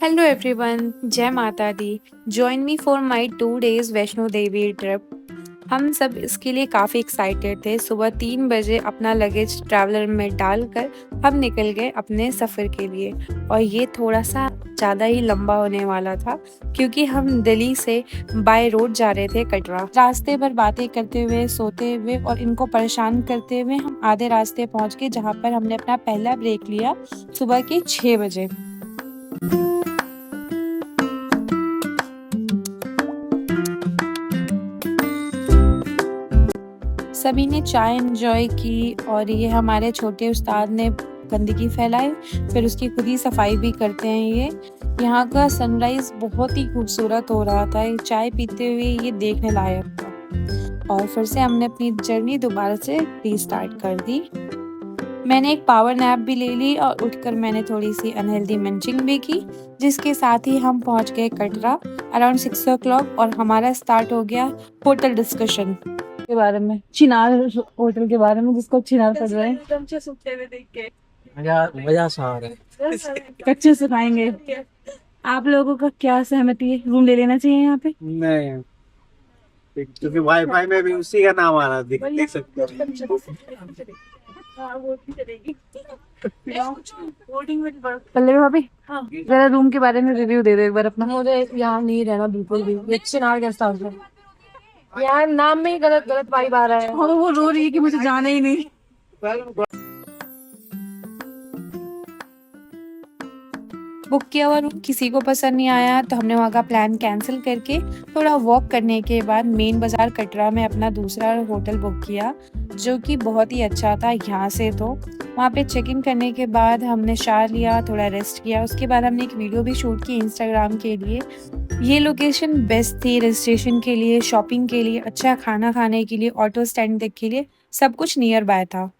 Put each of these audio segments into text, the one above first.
Hello everyone, जय माता दी। Join me for my 2 days Vaishno Devi trip. हम सब इसके लिए काफ़ी एक्साइटेड थे। सुबह 3 बजे अपना लगेज ट्रैवलर में डालकर हम निकल गए अपने सफ़र के लिए। और ये थोड़ा सा ज़्यादा ही लंबा होने वाला था क्योंकि हम दिल्ली से बाय रोड जा रहे थे कटरा। रास्ते भर बातें करते हुए, सोते हुए और इनको परेशान करते हुए हम आधे रास्ते पहुँच गए, जहाँ पर हमने अपना पहला ब्रेक लिया सुबह के 6 बजे। सभी ने चाय एंजॉय की और ये हमारे छोटे उस्ताद ने गंदगी फैलाई, फिर उसकी खुद ही सफाई भी करते हैं। ये यहाँ का सनराइज बहुत ही खूबसूरत हो रहा था, ये चाय पीते हुए ये देखने लायक था। और फिर से हमने अपनी जर्नी दोबारा से रीस्टार्ट कर दी। मैंने एक पावर नैप भी ले ली और उठकर मैंने थोड़ी सी अनहेल्दी मंचिंग भी की, जिसके साथ ही हम पहुँच गए कटरा अराउंड 6 o'clock और हमारा स्टार्ट हो गया होटल डिस्कशन के बारे में, चिनार होटल के बारे में, जिसको चिनार पड़ रहा है। मजा सा आ रहा है। कच्चे से खाएंगे। आप लोगों का क्या सहमति है, रूम ले लेना चाहिए यहाँ पे? नहीं, क्योंकि वाईफाई में भी उसी का नाम आ रहा है, देख सकते हो। पल्लवी भाभी, जरा रूम के बारे में रिव्यू दे दो एक बार अपना। मुझे यहाँ नहीं रहना बिल्कुल भी। ये चिनार गेस्ट हाउस है, यहाँ नाम में ही गलत गलत वाइब आ रहा है। और वो रो रही है कि मुझे जाना ही नहीं। बुक किया हुआ रूम किसी को पसंद नहीं आया, तो हमने वहाँ का प्लान कैंसिल करके थोड़ा वॉक करने के बाद मेन बाज़ार कटरा में अपना दूसरा होटल बुक किया, जो कि बहुत ही अच्छा था यहाँ से। तो वहाँ पे चेक इन करने के बाद हमने शावर लिया, थोड़ा रेस्ट किया। उसके बाद हमने एक वीडियो भी शूट की इंस्टाग्राम के लिए। ये लोकेशन बेस्ट थी रजिस्ट्रेशन के लिए, शॉपिंग के लिए, अच्छा खाना खाने के लिए, ऑटो स्टैंड तक के लिए, सब कुछ नियर बाय था।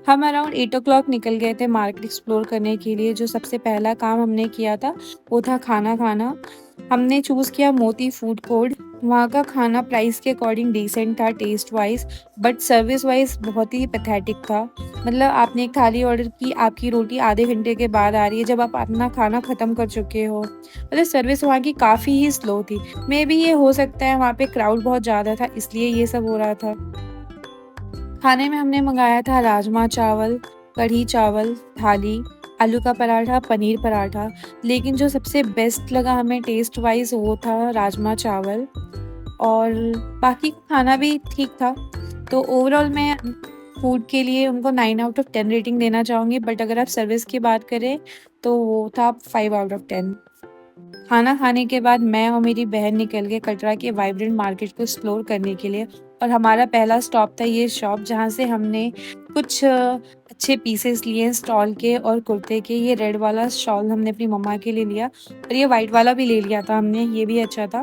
हम अराउंड 8 o'clock निकल गए थे मार्केट एक्सप्लोर करने के लिए। जो सबसे पहला काम हमने किया था वो था खाना खाना। हमने चूज़ किया मोती फूड कोर्ट। वहाँ का खाना प्राइस के अकॉर्डिंग डिसेंट था taste wise, but service wise बहुत ही पैथेटिक था। मतलब आपने एक थाली ऑर्डर की, आपकी रोटी आधे घंटे के बाद आ रही है जब आप अपना खाना ख़त्म कर चुके हो। मतलब सर्विस वहाँ की काफ़ी ही स्लो थी। मे बी ये हो सकता है वहाँ पे क्राउड बहुत ज़्यादा था, इसलिए ये सब हो रहा था। खाने में हमने मंगाया था राजमा चावल, कढ़ी चावल, थाली, आलू का पराठा, पनीर पराठा। लेकिन जो सबसे बेस्ट लगा हमें टेस्ट वाइज वो था राजमा चावल। और बाकी खाना भी ठीक था। तो ओवरऑल मैं फूड के लिए उनको 9 out of 10 रेटिंग देना चाहूँगी, बट अगर आप सर्विस की बात करें तो वो था 5 out of 10। खाना खाने के बाद मैं और मेरी बहन निकल गए कटरा के वाइब्रेंट मार्केट को एक्सप्लोर करने के लिए। और हमारा पहला स्टॉप था ये शॉप, जहाँ से हमने कुछ अच्छे पीसेस लिए स्टॉल के और कुर्ते के। ये रेड वाला शॉल हमने अपनी मम्मा के लिए लिया और ये वाइट वाला भी ले लिया था हमने, ये भी अच्छा था।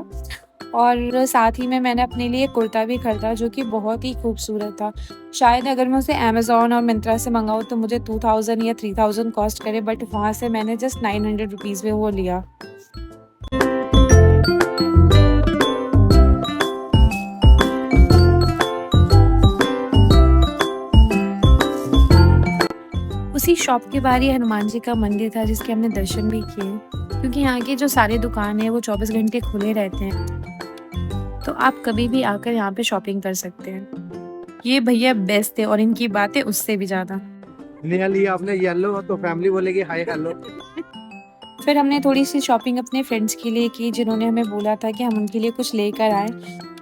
और साथ ही में मैंने अपने लिए कुर्ता भी खरीदा, जो कि बहुत ही खूबसूरत था। शायद अगर मैं उसे अमेज़ॉन और मिंत्रा से मंगाऊँ तो मुझे 2000 या 3000 कॉस्ट करे, बट वहाँ से मैंने जस्ट 900 रुपीज़ में वो लिया। उसी शॉप के बाहर ही हनुमान जी का मंदिर था, जिसके हमने दर्शन भी किए। क्योंकि यहाँ के जो सारे दुकान है वो 24 घंटे खुले रहते हैं, तो आप कभी भी आकर यहाँ पे शॉपिंग कर सकते हैं। ये भैया बेस्ट थे और इनकी बातें उससे भी ज़्यादा। लिया आपने येलो, तो फैमिली बोलेगी हाय हेलो। फिर हमने थोड़ी सी शॉपिंग अपने फ्रेंड्स के लिए की, जिन्होंने हमें बोला था कि हम उनके लिए कुछ लेकर आए।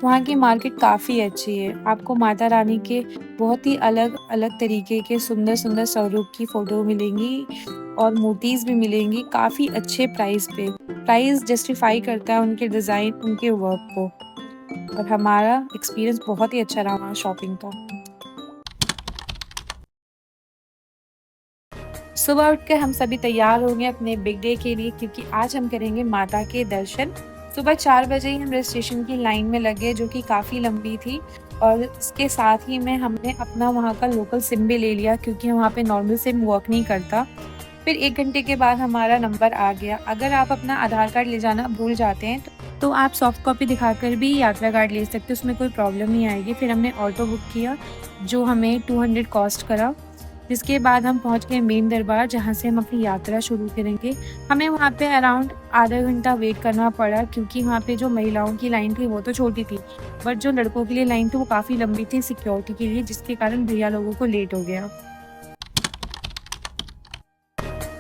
वहाँ की मार्केट काफ़ी अच्छी है। आपको माता रानी के बहुत ही अलग अलग तरीके के सुंदर सुंदर स्वरूप की फ़ोटो मिलेंगी और मूर्तिज़ भी मिलेंगी काफ़ी अच्छे प्राइस पे। प्राइस जस्टिफाई करता है उनके डिज़ाइन, उनके वर्क को। और हमारा एक्सपीरियंस बहुत ही अच्छा रहा वहाँ शॉपिंग का। सुबह उठकर हम सभी तैयार हो गए अपने बिग डे के लिए, क्योंकि आज हम करेंगे माता के दर्शन। सुबह 4 बजे ही हम रजिस्ट्रेशन की लाइन में लगे, जो कि काफ़ी लंबी थी। और इसके साथ ही में हमने अपना वहाँ का लोकल सिम भी ले लिया, क्योंकि वहाँ पे नॉर्मल सिम वर्क नहीं करता। फिर 1 घंटे के बाद हमारा नंबर आ गया। अगर आप अपना आधार कार्ड ले जाना भूल जाते हैं तो आप सॉफ्ट कॉपी दिखाकर भी यात्रा कार्ड ले सकते हो, उसमें कोई प्रॉब्लम नहीं आएगी। फिर हमने ऑटो बुक किया, जो हमें 200 कॉस्ट करा। जिसके बाद हम पहुंच गए मेन दरबार, जहां से हम अपनी यात्रा शुरू करेंगे। हमें वहां पे अराउंड आधा घंटा वेट करना पड़ा, क्योंकि वहां पे जो महिलाओं की लाइन थी वो तो छोटी थी, बट जो लड़कों के लिए लाइन थी वो काफ़ी लंबी थी सिक्योरिटी के लिए, जिसके कारण भैया लोगों को लेट हो गया।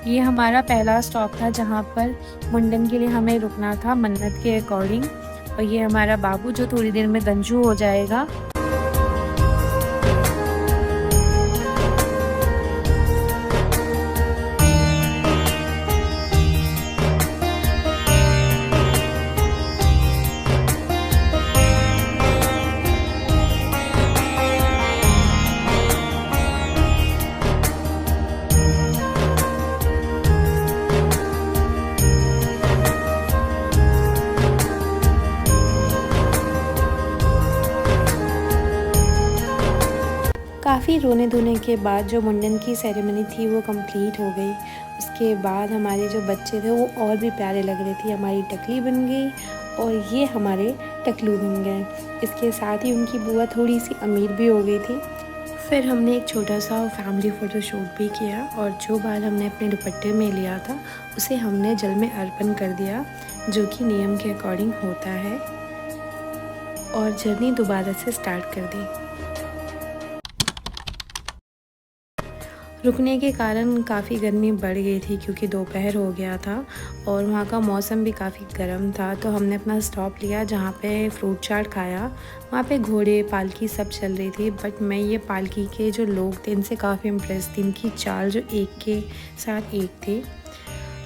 ये हमारा पहला स्टॉप था जहाँ पर मुंडन के लिए हमें रुकना था मन्नत के अकॉर्डिंग। और ये हमारा बाबू जो थोड़ी देर में गंजू हो जाएगा। काफ़ी रोने धोने के बाद जो मुंडन की सेरेमनी थी वो कंप्लीट हो गई। उसके बाद हमारे जो बच्चे थे वो और भी प्यारे लग रहे थे। हमारी टकली बन गई और ये हमारे टकलू बन गए। इसके साथ ही उनकी बुआ थोड़ी सी अमीर भी हो गई थी। फिर हमने एक छोटा सा फैमिली फ़ोटोशूट भी किया और जो बाल हमने अपने दुपट्टे में लिया था उसे हमने जल में अर्पण कर दिया, जो कि नियम के अकॉर्डिंग होता है, और जर्नी दोबारा से स्टार्ट कर दी। रुकने के कारण काफ़ी गर्मी बढ़ गई थी, क्योंकि दोपहर हो गया था और वहाँ का मौसम भी काफ़ी गर्म था। तो हमने अपना स्टॉप लिया जहाँ पे फ्रूट चाट खाया। वहाँ पे घोड़े पालकी सब चल रही थी, बट मैं ये पालकी के जो लोग थे इनसे काफ़ी इम्प्रेस थी। इनकी चाल जो एक के साथ एक थी।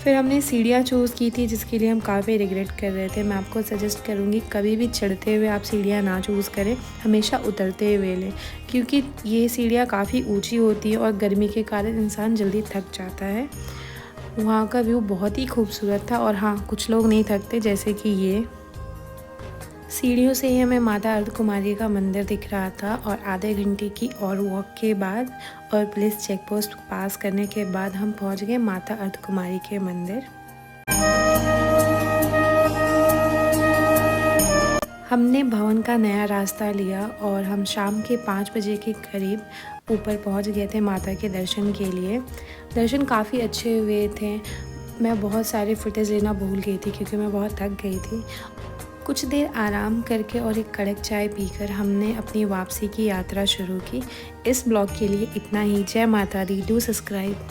फिर हमने सीढ़ियाँ चूज़ की थी, जिसके लिए हम काफ़ी रिग्रेट कर रहे थे। मैं आपको सजेस्ट करूँगी कभी भी चढ़ते हुए आप सीढ़ियाँ ना चूज़ करें, हमेशा उतरते हुए लें, क्योंकि ये सीढ़ियाँ काफ़ी ऊंची होती है और गर्मी के कारण इंसान जल्दी थक जाता है। वहाँ का व्यू बहुत ही खूबसूरत था और हाँ, कुछ लोग नहीं थकते, जैसे कि ये सीढ़ियों से ही हमें माता अर्धकुमारी का मंदिर दिख रहा था। और आधे घंटे की और वॉक के बाद और पुलिस चेक पोस्ट पास करने के बाद हम पहुंच गए माता अर्धकुमारी के मंदिर। हमने भवन का नया रास्ता लिया और हम शाम के 5 बजे के करीब ऊपर पहुंच गए थे माता के दर्शन के लिए। दर्शन काफ़ी अच्छे हुए थे। मैं बहुत सारे फुटेज लेना भूल गई थी क्योंकि मैं बहुत थक गई थी। कुछ देर आराम करके और एक कड़क चाय पीकर हमने अपनी वापसी की यात्रा शुरू की। इस ब्लॉग के लिए इतना ही। जय माता दी। Do subscribe.